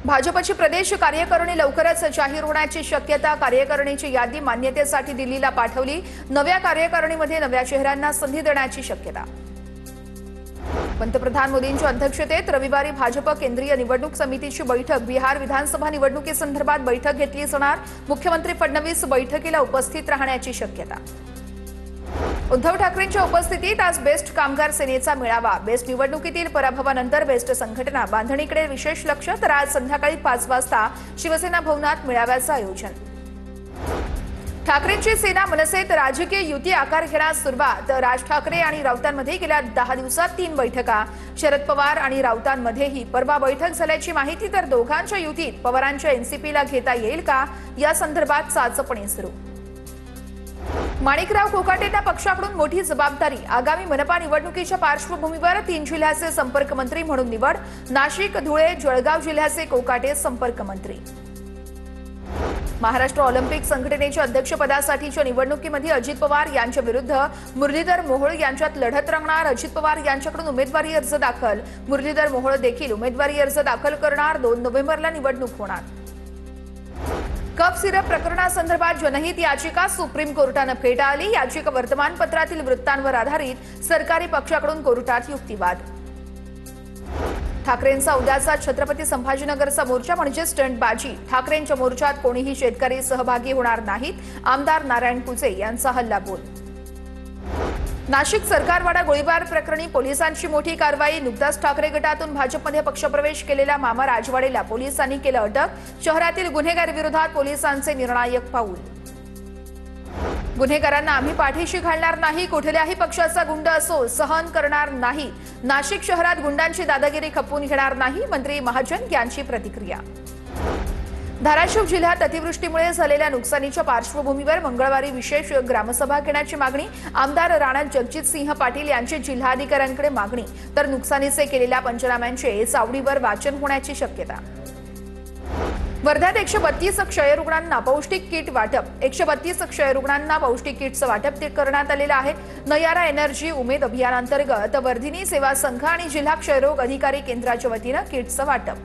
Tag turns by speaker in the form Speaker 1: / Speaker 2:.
Speaker 1: भाजपची प्रदेश कार्यकारिणी लवकरच जाहीर होण्याची शक्यता। कार्यकारिणीची यादी मान्यतेसाठी दिल्लीला पाठवली। नव्या कार्यकारिणीमध्ये नव्या चेहऱ्यांना संधी देण्याची शक्यता। पंतप्रधान मोदींच्या अध्यक्षतेत रविवारी भाजप केंद्रीय निवडणूक समितीची बैठक। बिहार विधानसभा निवडणुकीसंदर्भात बैठक घेतली जाणार। मुख्यमंत्री फडणवीस बैठकीला उपस्थित राहण्याची शक्यता। उद्धव ठाकरेंच्या उपस्थितीत आज बेस्ट कामगार सेनेचा मेळावा। बेस्ट निवडणुकीतील पराभवानंतर बेस्ट संघटना बांधणीकडे विशेष लक्ष। तर आज संध्याकाळी 5 वाजता शिवसेना भवनात मेळाव्याचं आयोजन। ठाकरेंची सेना मनसेत राजकीय युती आकार घेण्यास सुरुवात। राज ठाकरे आणि राऊतांमध्ये गेल्या 10 दिवसात 3 बैठका। शरद पवार आणि राऊतांमध्येही परवा बैठक झाल्याची माहिती। तर दोघांच्या युतीत पवारांच्या एनसीपीला घेता येईल का या संदर्भात चाचपणी सुरू। माणिकराव कोकाटेंना पक्षाकडून मोठी जबाबदारी। आगामी मनपा निवडणुकीच्या पार्श्वभूमीवर 3 जिल्ह्याचे संपर्क मंत्री म्हणून निवड। नाशिक, धुळे, जळगाव जिल्ह्याचे कोकाटे संपर्क मंत्री। महाराष्ट्र ऑलिम्पिक संघटनेच्या अध्यक्षपदासाठीच्या निवडणुकीमध्ये अजित पवार यांच्या विरुद्ध मुरलीधर मोहोळ यांच्यात लढत रंगणार। अजित पवार यांच्याकडून उमेदवारी अर्ज दाखल। मुरलीधर मोहोळ देखील उमेदवारी अर्ज दाखल करणार। 2 नोव्हेंबरला निवडणूक होणार। कप सिरप प्रकरणासंदर्भात जनहित याचिका सुप्रीम कोर्टाने फेटाळली। याचिका वर्तमानपत्रातील वृत्तांवर आधारित। सरकारी पक्षाकडून कोर्टात युक्तिवाद। ठाकरेंचा उद्याचा छत्रपती संभाजीनगरचा मोर्चा म्हणजे स्टंटबाजी। ठाकरेंच्या मोर्चात कोणीही शेतकरी सहभागी होणार नाहीत। आमदार नारायण कुचे यांचा हल्लाबोल। नाशिक सरकारवाडा गोळीबार प्रकरणी पोलिसांची मोठी कारवाई। नुकताच ठाकरे गटातून भाजपमध्ये पक्षप्रवेश केलेला मामा राजवाडेला पोलिसांनी केलं अटक। शहरातील गुन्हेगारीविरोधात पोलिसांचे निर्णायक पाऊल। गुन्हेगारांना आम्ही पाठीशी घालणार नाही। कुठल्याही पक्षाचा गुंड असो सहन करणार नाही। नाशिक शहरात गुंडांची दादागिरी खपवून घेणार नाही। मंत्री महाजन यांची प्रतिक्रिया। धाराशिव जिल्ह्यात अतिवृष्टीमुळे झालेल्या नुकसानीच्या पार्श्वभूमीवर मंगळवारी विशेष ग्रामसभा घेण्याची मागणी। आमदार राणा जगजितसिंह पाटील यांची जिल्हाधिकाऱ्यांकडे मागणी। तर नुकसानीचे केलेल्या पंचनाम्यांचे चावडीवर वाचन होण्याची शक्यता। वर्ध्यात 132 क्षयरुग्णांना पौष्टिक किट वाटप। 132 क्षयरुग्णांना पौष्टिक किटचं वाटप करण्यात आलेलं आहे। नयारा एनर्जी उमेद अभियानांतर्गत वर्धिनी सेवा संघ आणि जिल्हा क्षयरोग अधिकारी केंद्राच्या वतीनं किटचं वाटप।